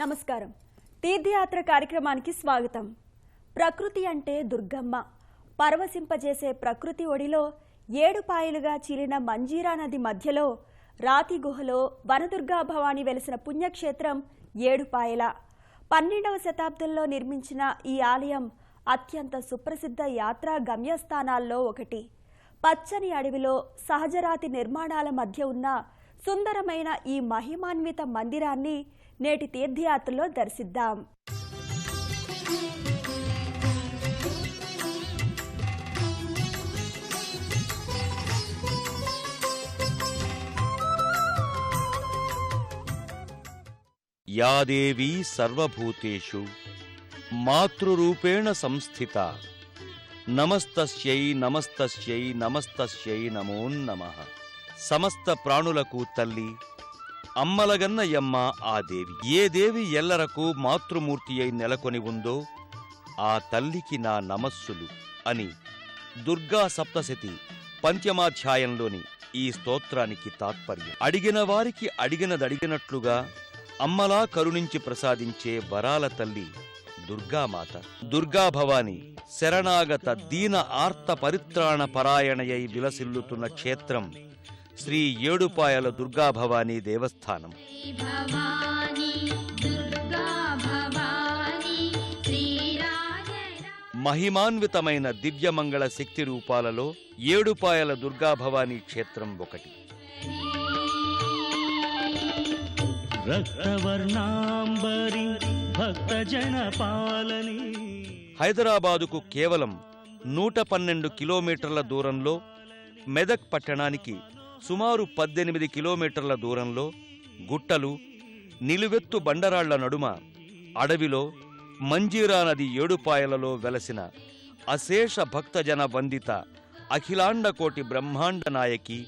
నమస్కారం. తీర్థయాత్ర కార్యక్రమానికి స్వాగతం. ప్రకృతి అంటే దుర్గమ్మ. పరవశింపజేసే ప్రకృతి ఒడిలో ఏడుపాయలుగా చీలిన మంజీరా నది మధ్యలో రాతి గుహలో వనదుర్గా భవాని వెలిసిన పుణ్యక్షేత్రం ఏడుపాయల. 12వ శతాబ్దంలో నిర్మించిన ఈ ఆలయం అత్యంత సుప్రసిద్ధ యాత్రా గమ్యస్థానాల్లో ఒకటి. పచ్చని అడవిలో సహజరాతి నిర్మాణాల మధ్య ఉన్న సుందరమైన ఈ మహిమాన్విత మందిరాన్ని నేటి తీర్థయాత్రలో దర్శిద్దాం. యా దేవీ సర్వభూతేషు మాతృరూపేణ సంస్థిత నమస్తస్యై నమస్తస్యై నమస్తస్యై నమో నమః. సమస్త ప్రాణులకు తల్లి అమ్మలగన్న యమ్మ ఆ దేవి. ఏ దేవి ఎల్లరకు మాతృమూర్తి అయి నెలకొని ఉందో ఆ తల్లికి నా నమస్సులు అని దుర్గా సప్తశతి పంచమాధ్యాయంలోని ఈ స్తోత్రానికి తాత్పర్యం. అడిగిన వారికి అడిగినదడిగినట్లుగా అమ్మలా కరుణించి ప్రసాదించే వరాల తల్లి దుర్గామాత. దుర్గా భవాని శరణాగత దీన ఆర్త పరిత్రాణ పరాయణయై విలసిల్లుతున్న క్షేత్రం శ్రీ ఏడుపాయల దుర్గా భవానీ దేవస్థానం. మహిమాన్వితమైన దివ్యమంగళ శక్తి రూపాలలో ఏడుపాయల దుర్గా భవానీ క్షేత్రం ఒకటి. హైదరాబాదుకు కేవలం 112 కిలోమీటర్ల దూరంలో, మెదక్ పట్టణానికి సుమారు 18 కిలోమీటర్ల దూరంలో గుట్టలు, నిలువెత్తు బండరాళ్ల నడుమ అడవిలో మంజీరా నది ఏడుపాయలలో వెలసిన అశేష భక్తజన వందిత అఖిలాండకోటి బ్రహ్మాండ నాయకి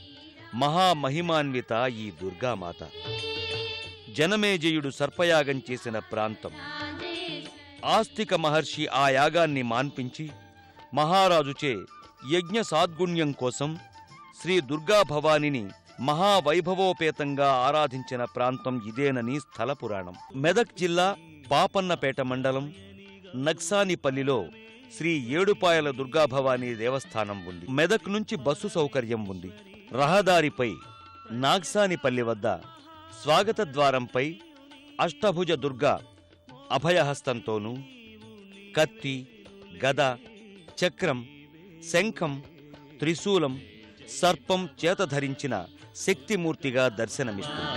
మహామహిమాన్విత ఈ దుర్గామాత. జనమేజయుడు సర్పయాగం చేసిన ప్రాంతం. ఆస్తిక మహర్షి ఆ యాగాన్ని మాన్పించి మహారాజుచే యజ్ఞ సాద్గుణ్యం కోసం శ్రీ దుర్గా భవానిని మహావైభవోపేతంగా ఆరాధించిన ప్రాంతం ఇదేనని స్థల పురాణం. మెదక్ జిల్లా పాపన్నపేట మండలం నక్సానిపల్లిలో శ్రీ ఏడుపాయల దుర్గాభవానీ దేవస్థానం ఉంది. మెదక్ నుంచి బస్సు సౌకర్యం ఉంది. రహదారిపై నాగ్సానిపల్లి వద్ద స్వాగత ద్వారంపై అష్టభుజ దుర్గా అభయహస్తంతోనూ కత్తి, గద, చక్రం, శంఖం, త్రిశూలం, సర్పం చేత ధరించిన శక్తిమూర్తిగా దర్శనమిస్తుంది.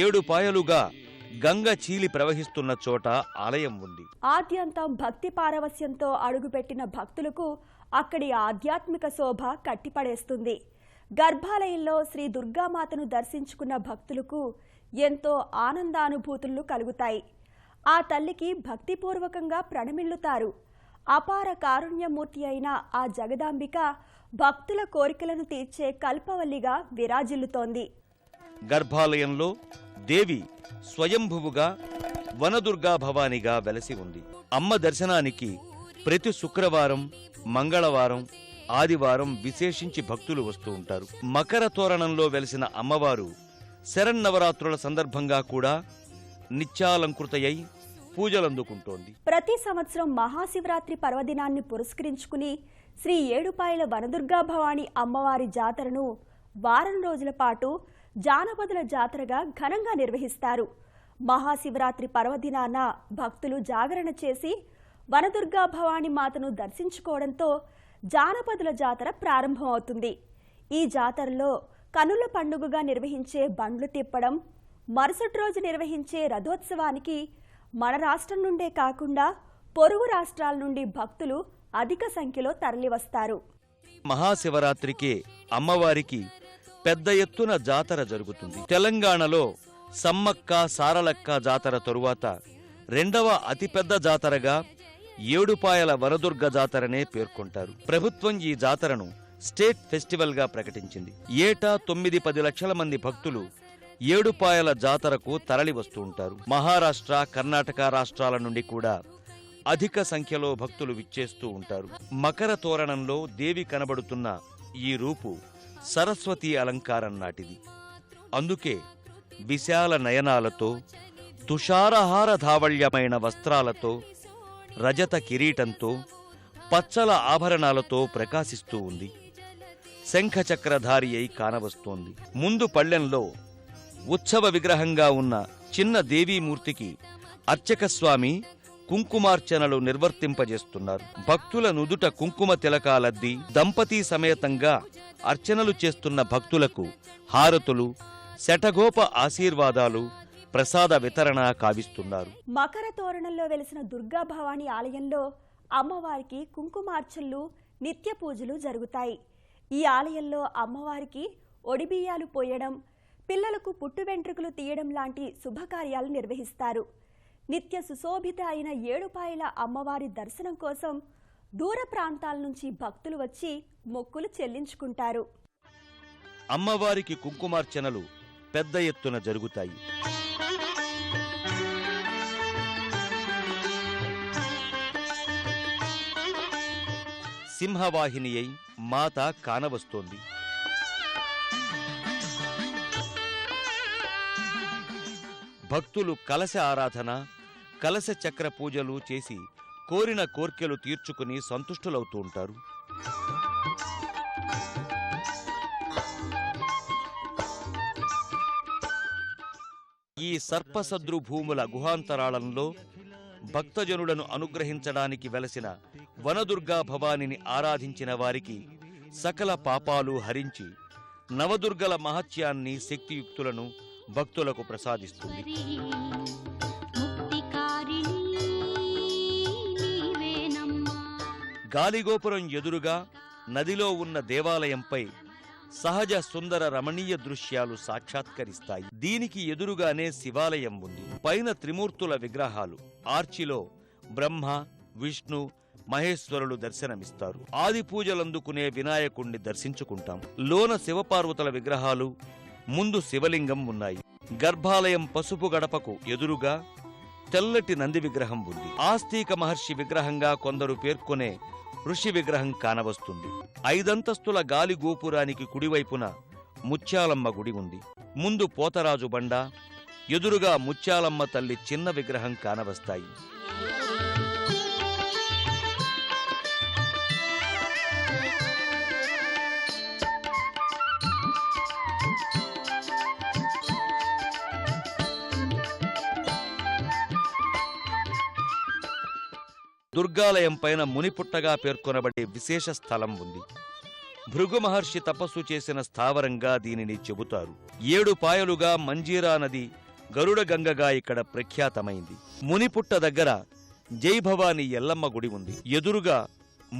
ఏడుపాయలుగా గంగ చీలి ప్రవహిస్తున్న చోట ఆలయం ఉంది. ఆద్యంతం భక్తి పారవస్యంతో అడుగుపెట్టిన భక్తులకు అక్కడి ఆధ్యాత్మిక శోభ కట్టిపడేస్తుంది. గర్భాలయంలో శ్రీ దుర్గామాతను దర్శించుకున్న భక్తులకు ఎంతో ఆనందానుభూతులు కలుగుతాయి. ఆ తల్లికి భక్తిపూర్వకంగా ప్రణమిల్లుతారు. అపార కారుణ్యమూర్తి అయిన ఆ జగదాంబిక భక్తుల కోరికలను తీర్చే కల్పవల్లిగా విరాజిల్లుతోంది. గర్భాలయంలో దేవి స్వయంభువుగా వనదుర్గా భవానిగా వెలసి ఉంది. అమ్మ దర్శనానికి ప్రతి శుక్రవారం, మంగళవారం, ఆదివారం విశేషించి భక్తులు వస్తూ ఉంటారు. మకర తోరణంలో వెలిసిన అమ్మవారు శరన్నవరాత్రుల సందర్భంగా కూడా నిత్యాలంకృతయై పూజలందుకుంటోంది. ప్రతి సంవత్సరం మహాశివరాత్రి పర్వదినాన్ని పురస్కరించుకుని శ్రీ ఏడుపాయల వనదుర్గా భవాని అమ్మవారి జాతరను వారం రోజుల పాటు జానపదుల జాతరగా ఘనంగా నిర్వహిస్తారు. మహాశివరాత్రి పర్వదినాన భక్తులు జాగరణ చేసి వనదుర్గా భవాని మాతను దర్శించుకోవడంతో జానపదుల జాతర ప్రారంభమవుతుంది. ఈ జాతరలో కనుల పండుగగా నిర్వహించే బండ్లు తిప్పడం, మరుసటి రోజు నిర్వహించే రథోత్సవానికి మన రాష్ట్రం నుండే కాకుండా పొరుగు రాష్ట్రాల నుండి భక్తులు అధిక సంఖ్యలో తరలివస్తారు. మహాశివరాత్రికే అమ్మవారికి పెద్ద ఎత్తున జాతర జరుగుతుంది. తెలంగాణలో సమ్మక్క సారలక్క జాతర తరువాత రెండవ అతిపెద్ద జాతరగా ఏడుపాయల వనదుర్గ జాతరనే పేర్కొంటారు. ప్రభుత్వం ఈ జాతరను స్టేట్ ఫెస్టివల్ గా ప్రకటించింది. ఏటా 9-10 లక్షల మంది భక్తులు ఏడుపాయల జాతరకు తరలి వస్తూ ఉంటారు. మహారాష్ట్ర, కర్ణాటక రాష్ట్రాల నుండి కూడా అధిక సంఖ్యలో భక్తులు విచ్చేస్తూ ఉంటారు. మకర తోరణంలో దేవి కనబడుతున్న ఈ రూపు సరస్వతీ అలంకారం నాటిది. అందుకే విశాల నయనాలతో, తుషారహార ధావళ్యమైన వస్త్రాలతో, రజత కిరీటంతో, పచ్చల ఆభరణాలతో ప్రకాశిస్తూ ఉంది. శంఖచక్రధారి అయి కానవస్తోంది. ముందు పళ్ళెంలో ఉత్సవ విగ్రహంగా ఉన్న చిన్న దేవీమూర్తికి అర్చకస్వామి కుంకుమార్చనలు నిర్వర్తింపజేస్తున్నారు. భక్తుల నుదుట కుంకుమ తిలకాలద్ది దంపతీ సమేతంగా అర్చనలు చేస్తున్న భక్తులకు హారతులు, శఠగోప ఆశీర్వాదాలు, ప్రసాద వితరణ కావిస్తున్నారు. మకర తోరణంలో వెలిసిన దుర్గా భవానీ ఆలయంలో అమ్మవారికి కుంకుమార్చనలు, నిత్య పూజలు జరుగుతాయి. ఈ ఆలయంలో అమ్మవారికి ఒడిబియ్యాలు పోయడం, పిల్లలకు పుట్టు వెంట్రుకలు తీయడం లాంటి శుభకార్యాలు నిర్వహిస్తారు. నిత్య సుశోభిత అయిన ఏడుపాయల అమ్మవారి దర్శనం కోసం దూర ప్రాంతాల నుంచి భక్తులు వచ్చి మొక్కులు చెల్లించుకుంటారు. అమ్మవారికి కుంకుమార్చనలు పెద్ద ఎత్తున జరుగుతాయి. సింహవాహిని అయి మాత కానవస్తోంది. భక్తులు కలశ ఆరాధన, కలశ చక్ర పూజలు చేసి కోరిన కోర్కెలు తీర్చుకుని సంతుష్టులవుతూ ఉంటారు. ఈ సర్పసద్రు భూముల గుహాంతరాళంలో భక్తజనులను అనుగ్రహించడానికి వెలసిన వనదుర్గా భవానిని ఆరాధించిన వారికి సకల పాపాలు హరించి నవదుర్గల మహత్యాన్ని, శక్తియుక్తులను భక్తులకు ప్రసాదిస్తుంది. గాలిగోపురం ఎదురుగా నదిలో ఉన్న దేవాలయంపై సహజ సుందర రమణీయ దృశ్యాలు సాక్షాత్కరిస్తాయి. దీనికి ఎదురుగానే శివాలయం ఉంది. పైన త్రిమూర్తుల విగ్రహాలు, ఆర్చిలో బ్రహ్మ, విష్ణు, మహేశ్వరులు దర్శనమిస్తారు. ఆది పూజలందుకునే వినాయకుణ్ణి దర్శించుకుంటాం. లోన శివపార్వతుల విగ్రహాలు, ముందు శివలింగం ఉన్నాయి. గర్భాలయం పసుపు గడపకు ఎదురుగా తెల్లటి నంది విగ్రహం ఉంది. ఆస్తిక మహర్షి విగ్రహంగా కొందరు పేర్కొనే ఋషి విగ్రహం కానవస్తుంది. 5 అంతస్తుల గాలి గోపురానికి కుడివైపున ముత్యాలమ్మ గుడి ఉంది. ముందు పోతరాజు బండ, ఎదురుగా ముత్యాలమ్మ తల్లి చిన్న విగ్రహం కానవస్తాయి. దుర్గాలయం పైన మునిపుట్టగా పేర్కొనబడే విశేష స్థలం ఉంది. భృగు మహర్షి తపస్సు చేసిన స్థావరంగా దీనిని చెబుతారు. 7 పాయలుగా మంజీరా నది గరుడ గంగగా ఇక్కడ ప్రఖ్యాతమైంది. మునిపుట్ట దగ్గర జై భవానీ ఎల్లమ్మ గుడి ఉంది. ఎదురుగా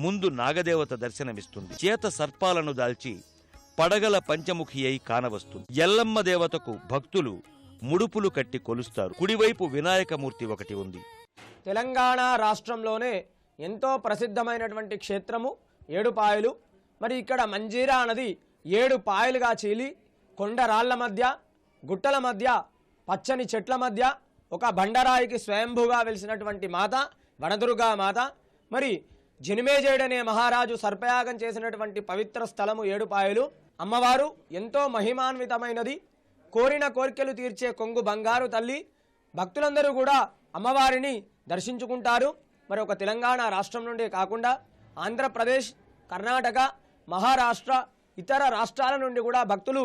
ముందు నాగదేవత దర్శనమిస్తుంది. చేత సర్పాలను దాల్చి పడగల పంచముఖి అయి కానవస్తుంది. ఎల్లమ్మ దేవతకు భక్తులు ముడుపులు కట్టి కొలుస్తారు. కుడివైపు వినాయకమూర్తి ఒకటి ఉంది. తెలంగాణ రాష్ట్రంలోనే ఎంతో ప్రసిద్ధమైనటువంటి క్షేత్రము ఏడుపాయలు. మరి ఇక్కడ మంజీరా నది 7 పాయలుగా చీలి కొండరాళ్ల మధ్య, గుట్టల మధ్య, పచ్చని చెట్ల మధ్య ఒక బండరాయికి స్వయంభూగా వెలిసినటువంటి మాత వనదుర్గా మాత. మరి జనిమేజయుడనే మహారాజు సర్పయాగం చేసినటువంటి పవిత్ర స్థలము ఏడుపాయలు. అమ్మవారు ఎంతో మహిమాన్వితమైనది. కోరిన కోరికలు తీర్చే కొంగు బంగారు తల్లి. భక్తులందరూ కూడా అమ్మవారిని దర్శించుకుంటారు. మరి ఒక తెలంగాణ రాష్ట్రం నుండే కాకుండా ఆంధ్రప్రదేశ్, కర్ణాటక, మహారాష్ట్ర, ఇతర రాష్ట్రాల నుండి కూడా భక్తులు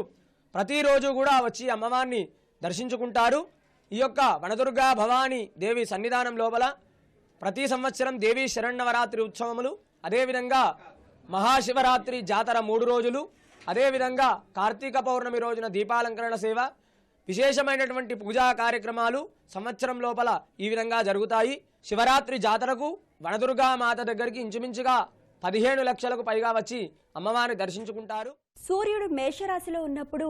ప్రతిరోజు కూడా వచ్చి అమ్మవారిని దర్శించుకుంటారు. ఈ యొక్క వనదుర్గా భవానీ దేవి సన్నిధానం లోపల ప్రతి సంవత్సరం దేవీ శరన్నవరాత్రి ఉత్సవములు, అదేవిధంగా మహాశివరాత్రి జాతర 3 రోజులు, అదేవిధంగా కార్తీక పౌర్ణమి రోజున దీపాలంకరణ సేవ, విశేషమైనటువంటి పూజా కార్యక్రమాలు సంవత్సరం లోపల ఈ విధంగా జరుగుతాయి. శివరాత్రి జాతరకు వనదుర్గా మాత దగ్గరికి ఇంచుమించుగా 15 లక్షలకు పైగా వచ్చి అమ్మవారిని దర్శించుకుంటారు. సూర్యుడు మేషరాశిలో ఉన్నప్పుడు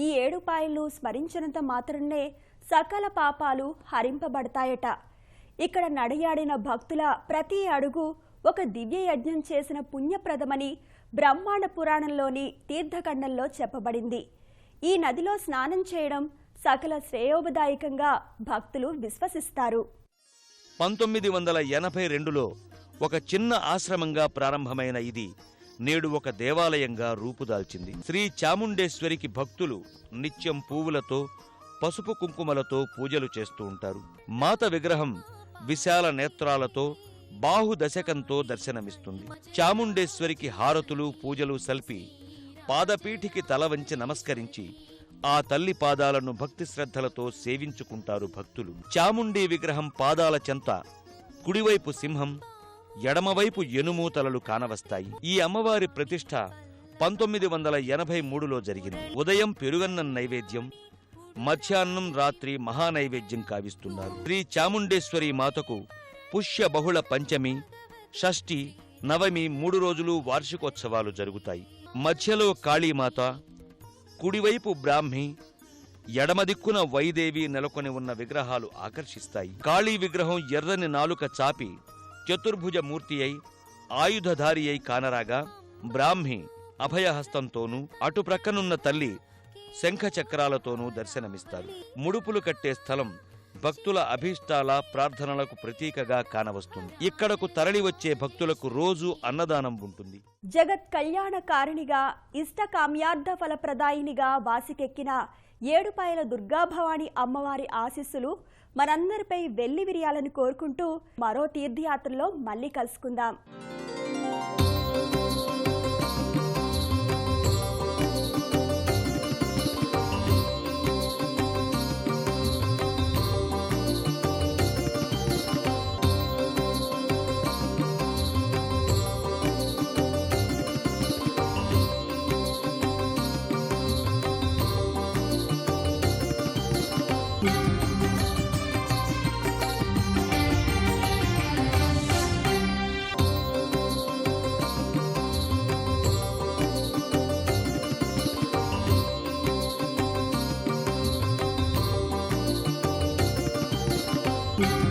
ఈ ఏడుపాయలు స్మరించినంత మాత్రమే సకల పాపాలు హరింపబడతాయట. ఇక్కడ నడయాడిన భక్తుల ప్రతి అడుగు ఒక దివ్య యజ్ఞం చేసిన పుణ్యప్రదమని బ్రహ్మాండ పురాణంలోని తీర్థఖండంలో చెప్పబడింది. ఈ నదిలో స్నానం చేయడం సకల శ్రేయోబదాయకంగా భక్తులు విశ్వసిస్తారు. 1982లో ఒక చిన్న ఆశ్రమంగా ప్రారంభమైన ఇది నేడు ఒక దేవాలయంగా రూపుదాల్చింది. శ్రీ చాముండేశ్వరికి భక్తులు నిత్యం పువ్వులతో పసుపు కుంకుమలతో పూజలు చేస్తూ ఉంటారు. మాత విగ్రహం విశాల నేత్రాలతో బాహుదశకంతో దర్శనమిస్తుంది. చాముండేశ్వరికి హారతులు పూజలు సల్పి పాదపీఠికి తల వంచి నమస్కరించి ఆ తల్లి పాదాలను భక్తి శ్రద్ధలతో సేవించుకుంటారు భక్తులు. చాముండీ విగ్రహం పాదాల చెంత కుడివైపు సింహం, ఎడమవైపు ఎనుమూతలలు కానవస్తాయి. ఈ అమ్మవారి ప్రతిష్ఠ 1983లో జరిగింది. ఉదయం పెరుగన్నం నైవేద్యం, మధ్యాహ్నం రాత్రి మహానైవేద్యం కావిస్తున్నారు. శ్రీ చాముండేశ్వరి మాతకు పుష్య బహుళ పంచమి, షష్ఠి, నవమి 3 రోజులు వార్షికోత్సవాలు జరుగుతాయి. మధ్యలో కాళీమాత, కుడివైపు బ్రాహ్మి, ఎడమ దిక్కున వైదేవి నెలకొని ఉన్న విగ్రహాలు ఆకర్షిస్తాయి. కాళీ విగ్రహం ఎర్రని నాలుక చాపి చతుర్భుజ మూర్తి అయి ఆయుధధారి అయి కానరాగా, బ్రాహ్మి అభయహస్తంతోనూ అటు ప్రక్కనున్న తల్లి శంఖచక్రాలతోనూ దర్శనమిస్తారు. ముడుపులు కట్టే స్థలం భక్తుల అభీష్టాల ప్రార్థనలకు ప్రతీకగా కానవస్తుంది. ఇక్కడకు తరలివచ్చే భక్తులకు రోజు అన్నదానం ఉంటుంది. జగత్ కళ్యాణకారిణిగా ఇష్టకామ్యార్థ ఫలప్రదాయినిగా వాసికెక్కిన ఏడుపాయల దుర్గాభవాని అమ్మవారి ఆశీస్సులు మనందరిపై వెల్లివిరియాలని కోరుకుంటూ మరో తీర్థయాత్రలో మళ్ళీ కలుసుకుందాం. Thank you.